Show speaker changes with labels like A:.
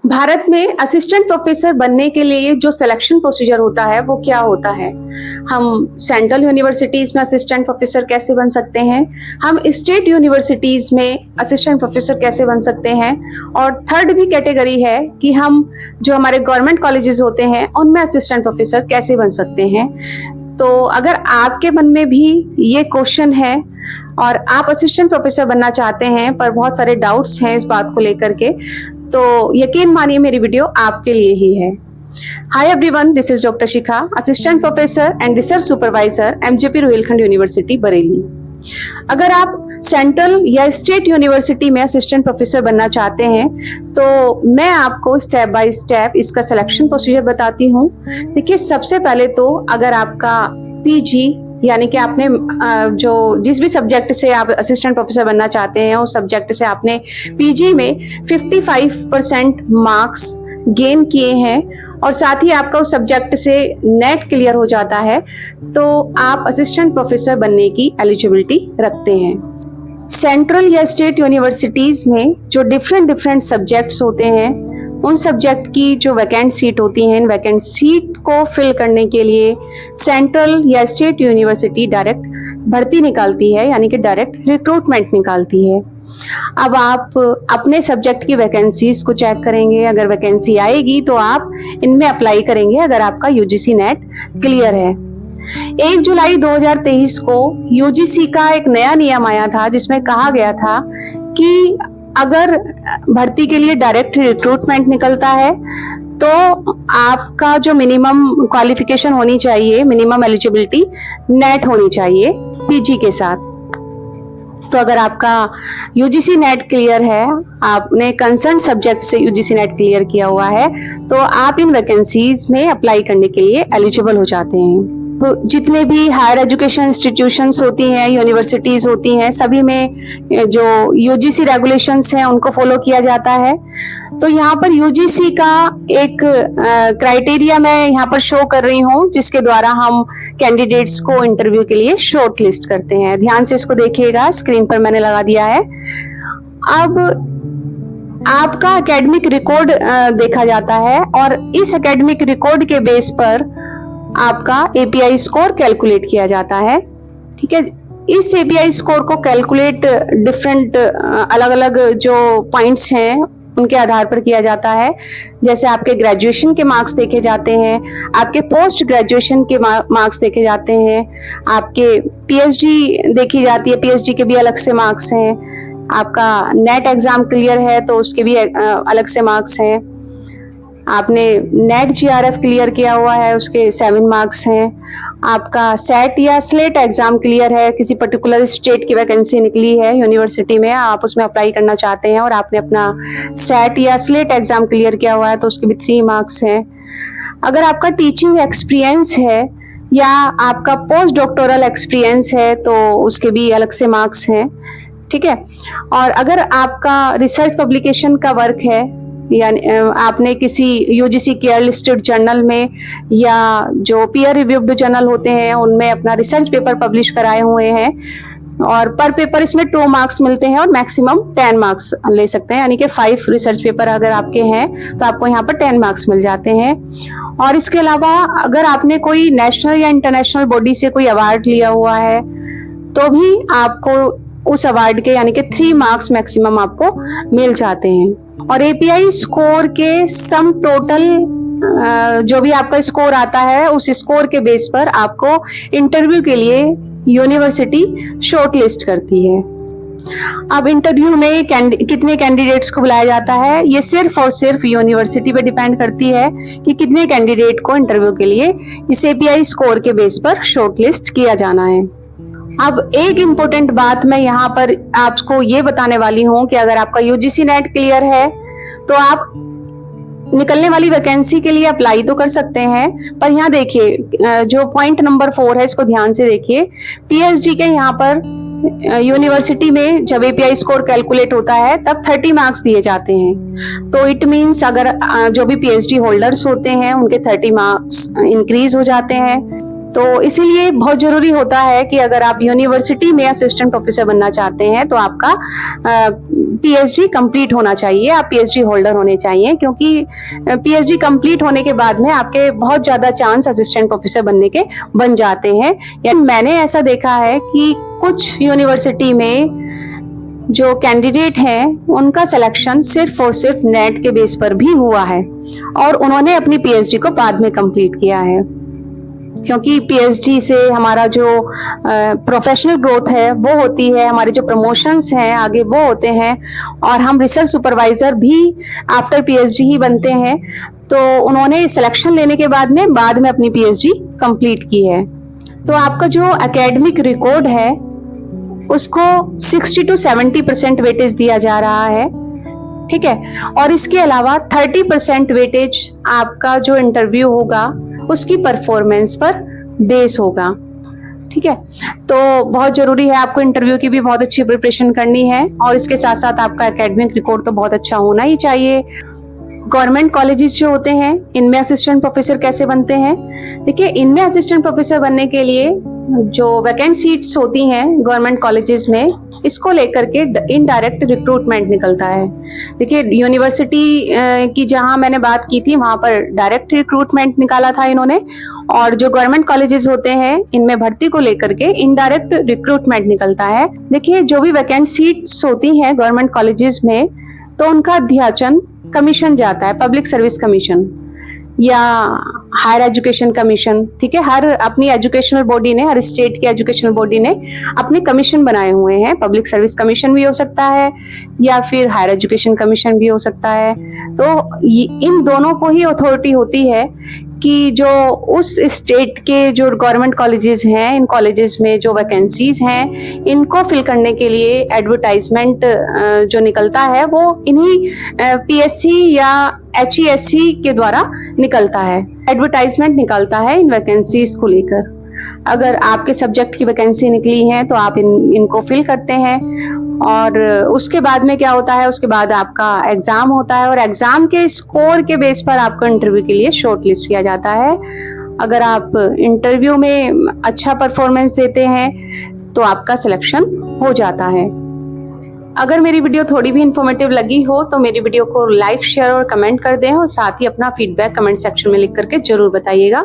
A: भारत में assistant professor बनने के लिए जो सिलेक्शन प्रोसीजर होता है वो क्या होता है। हम सेंट्रल यूनिवर्सिटीज में असिस्टेंट प्रोफेसर कैसे बन सकते हैं, हम स्टेट यूनिवर्सिटीज में असिस्टेंट प्रोफेसर कैसे बन सकते हैं, और थर्ड भी कैटेगरी है कि हम जो हमारे गवर्नमेंट कॉलेजेस होते हैं उनमें असिस्टेंट प्रोफेसर कैसे बन सकते हैं। तो अगर आपके मन में भी ये क्वेश्चन है और आप असिस्टेंट प्रोफेसर बनना चाहते हैं पर बहुत सारे डाउट्स हैं इस बात को लेकर के, तो यकीन मानिए मेरी वीडियो आपके लिए ही है। Hi everyone, this is doctor Shikha, assistant professor and research supervisor MJP Rohilkhand university Bareilly. अगर आप सेंट्रल या स्टेट यूनिवर्सिटी में असिस्टेंट प्रोफेसर बनना चाहते हैं तो मैं आपको स्टेप बाय स्टेप इसका सिलेक्शन प्रोसीजर बताती हूँ। देखिए, सबसे पहले तो अगर आपका पीजी यानी कि आपने जो जिस भी सब्जेक्ट से आप असिस्टेंट प्रोफेसर बनना चाहते हैं उस सब्जेक्ट से आपने पीजी में 55% मार्क्स गेन किए हैं और साथ ही आपका उस सब्जेक्ट से नेट क्लियर हो जाता है तो आप असिस्टेंट प्रोफेसर बनने की एलिजिबिलिटी रखते हैं। सेंट्रल या स्टेट यूनिवर्सिटीज में जो डिफरेंट सब्जेक्ट्स होते हैं उन सब्जेक्ट की जो वैकेंट सीट होती हैं, इन वैकेंट सीट को फिल करने के लिए सेंट्रल या स्टेट यूनिवर्सिटी डायरेक्ट भर्ती निकालती है, यानी कि डायरेक्ट रिक्रूटमेंट निकालती है। अब आप अपने सब्जेक्ट की वैकेंसीज को चेक करेंगे, अगर वैकेंसी आएगी तो आप इनमें अप्लाई करेंगे अगर आपका यूजीसी नेट क्लियर है। 1 जुलाई 2023 को यूजीसी का एक नया नियम आया था जिसमें कहा गया था कि अगर भर्ती के लिए डायरेक्ट रिक्रूटमेंट निकलता है तो आपका जो मिनिमम क्वालिफिकेशन होनी चाहिए, मिनिमम एलिजिबिलिटी नेट होनी चाहिए पीजी के साथ। तो अगर आपका यूजीसी नेट क्लियर है, आपने कंसर्न सब्जेक्ट से यूजीसी नेट क्लियर किया हुआ है, तो आप इन वैकेंसीज में अप्लाई करने के लिए एलिजिबल हो जाते हैं। तो जितने भी हायर एजुकेशन इंस्टीट्यूशंस होती हैं, यूनिवर्सिटीज होती हैं, सभी में जो यूजीसी रेगुलेशंस हैं उनको फॉलो किया जाता है। तो यहाँ पर यूजीसी का एक क्राइटेरिया मैं यहाँ पर शो कर रही हूँ जिसके द्वारा हम कैंडिडेट्स को इंटरव्यू के लिए शॉर्ट लिस्ट करते हैं। ध्यान से इसको देखिएगा, स्क्रीन पर मैंने लगा दिया है। अब आपका एकेडमिक रिकॉर्ड देखा जाता है और इस एकेडमिक रिकॉर्ड के बेस पर आपका एपीआई स्कोर कैलकुलेट किया जाता है। ठीक है, इस एपीआई स्कोर को कैलकुलेट डिफरेंट अलग अलग जो पॉइंट्स हैं उनके आधार पर किया जाता है। जैसे आपके ग्रेजुएशन के मार्क्स देखे जाते हैं, आपके पोस्ट ग्रेजुएशन के मार्क्स देखे जाते हैं, आपके पीएचडी देखी जाती है, पीएचडी के भी अलग से मार्क्स हैं, आपका नेट एग्जाम क्लियर है तो उसके भी अलग से मार्क्स हैं, आपने नेट जीआरएफ क्लियर किया हुआ है उसके 7 मार्क्स हैं, आपका सेट या स्लेट एग्जाम क्लियर है, किसी पर्टिकुलर स्टेट की वैकेंसी निकली है यूनिवर्सिटी में, आप उसमें अप्लाई करना चाहते हैं और आपने अपना सेट या स्लेट एग्जाम क्लियर किया हुआ है तो उसके भी 3 मार्क्स हैं। अगर आपका टीचिंग एक्सपीरियंस है या आपका पोस्ट डॉक्टोरल एक्सपीरियंस है तो उसके भी अलग से मार्क्स हैं। ठीक है, और अगर आपका रिसर्च पब्लिकेशन का वर्क है यानी आपने किसी यूजीसी केयर लिस्टेड जर्नल में या जो पीयर रिव्यूड जर्नल होते हैं उनमें अपना रिसर्च पेपर पब्लिश कराए हुए हैं और पर पेपर इसमें 2 मार्क्स मिलते हैं और मैक्सिमम 10 मार्क्स ले सकते हैं, यानी कि 5 रिसर्च पेपर अगर आपके हैं तो आपको यहाँ पर 10 मार्क्स मिल जाते हैं। और इसके अलावा अगर आपने कोई नेशनल या इंटरनेशनल बॉडी से कोई अवार्ड लिया हुआ है तो भी आपको उस अवार्ड के यानी कि 3 मार्क्स मैक्सिमम आपको मिल जाते हैं। और एपीआई स्कोर के सम टोटल जो भी आपका स्कोर आता है उस स्कोर के बेस पर आपको इंटरव्यू के लिए यूनिवर्सिटी शॉर्ट लिस्ट करती है। अब इंटरव्यू में कितने कैंडिडेट्स को बुलाया जाता है ये सिर्फ और सिर्फ यूनिवर्सिटी पे डिपेंड करती है कि कितने कैंडिडेट को इंटरव्यू के लिए इस एपीआई स्कोर के बेस पर शॉर्ट लिस्ट किया जाना है। अब एक इम्पोर्टेंट बात मैं यहाँ पर आपको ये बताने वाली हूँ कि अगर आपका यूजीसी नेट क्लियर है तो आप निकलने वाली वैकेंसी के लिए अप्लाई तो कर सकते हैं, पर यहाँ देखिए जो पॉइंट नंबर 4 है इसको ध्यान से देखिए। पीएचडी के यहाँ पर यूनिवर्सिटी में जब एपीआई स्कोर कैलकुलेट होता है तब 30 मार्क्स दिए जाते हैं। तो इट मीन्स अगर जो भी पीएचडी होल्डर्स होते हैं उनके 30 मार्क्स इंक्रीज हो जाते हैं। तो इसीलिए बहुत जरूरी होता है कि अगर आप यूनिवर्सिटी में असिस्टेंट प्रोफेसर बनना चाहते हैं तो आपका पीएचडी कंप्लीट होना चाहिए, आप पीएचडी होल्डर होने चाहिए, क्योंकि पीएचडी कंप्लीट होने के बाद में आपके बहुत ज्यादा चांस असिस्टेंट प्रोफेसर बनने के बन जाते हैं। यानी मैंने ऐसा देखा है कि कुछ यूनिवर्सिटी में जो कैंडिडेट हैं उनका सिलेक्शन सिर्फ और सिर्फ नेट के बेस पर भी हुआ है और उन्होंने अपनी पीएचडी को बाद में कंप्लीट किया है, क्योंकि पीएचडी से हमारा जो प्रोफेशनल ग्रोथ है वो होती है, हमारे जो प्रमोशंस हैं आगे वो होते हैं, और हम रिसर्च सुपरवाइजर भी आफ्टर पीएचडी ही बनते हैं। तो उन्होंने सिलेक्शन लेने के बाद में अपनी पीएचडी कंप्लीट की है। तो आपका जो एकेडमिक रिकॉर्ड है उसको 60 to 70% वेटेज दिया जा रहा है, ठीक है। और इसके अलावा 30% वेटेज आपका जो इंटरव्यू होगा उसकी परफॉर्मेंस पर बेस होगा, ठीक है। तो बहुत जरूरी है, आपको इंटरव्यू की भी बहुत अच्छी प्रिपरेशन करनी है और इसके साथ साथ आपका एकेडमिक रिकॉर्ड तो बहुत अच्छा होना ही चाहिए। गवर्नमेंट कॉलेजेस जो होते हैं इनमें असिस्टेंट प्रोफेसर कैसे बनते हैं? देखिए, इनमें असिस्टेंट प्रोफेसर बनने के लिए जो वैकेंट सीट्स होती हैं गवर्नमेंट कॉलेजेस में, इसको लेकर के इनडायरेक्ट रिक्रूटमेंट निकलता है। देखिए, यूनिवर्सिटी की जहां मैंने बात की थी वहां पर डायरेक्ट रिक्रूटमेंट निकाला था इन्होंने, और जो गवर्नमेंट कॉलेजेस होते हैं इनमें भर्ती को लेकर के इनडायरेक्ट रिक्रूटमेंट निकलता है। देखिए, जो भी वैकेंट सीट्स होती हैं गवर्नमेंट कॉलेजेस में, तो उनका अध्याचन कमीशन जाता है, पब्लिक सर्विस कमीशन या हायर एजुकेशन कमीशन, ठीक है। हर अपनी एजुकेशनल बॉडी ने, हर स्टेट की एजुकेशनल बॉडी ने अपने कमीशन बनाए हुए हैं। पब्लिक सर्विस कमीशन भी हो सकता है या फिर हायर एजुकेशन कमीशन भी हो सकता है। तो इन दोनों को ही अथॉरिटी होती है कि जो उस स्टेट के जो गवर्नमेंट कॉलेजेस हैं, इन कॉलेजेस में जो वैकेंसीज हैं इनको फिल करने के लिए एडवर्टाइजमेंट जो निकलता है वो इन्हीं पीएससी या HESC के द्वारा निकलता है। एडवर्टाइजमेंट निकलता है इन वैकेंसीज को लेकर। अगर आपके सब्जेक्ट की वैकेंसी निकली है तो आप इनको फिल करते हैं, और उसके बाद में क्या होता है, उसके बाद आपका एग्जाम होता है और एग्जाम के स्कोर के बेस पर आपको इंटरव्यू के लिए शॉर्ट लिस्ट किया जाता है। अगर आप इंटरव्यू में अच्छा परफॉर्मेंस देते हैं तो आपका सिलेक्शन हो जाता है। अगर मेरी वीडियो थोड़ी भी इंफॉर्मेटिव लगी हो तो मेरी वीडियो को लाइक, शेयर और कमेंट कर दें, और साथ ही अपना फीडबैक कमेंट सेक्शन में लिख करके जरूर बताइएगा।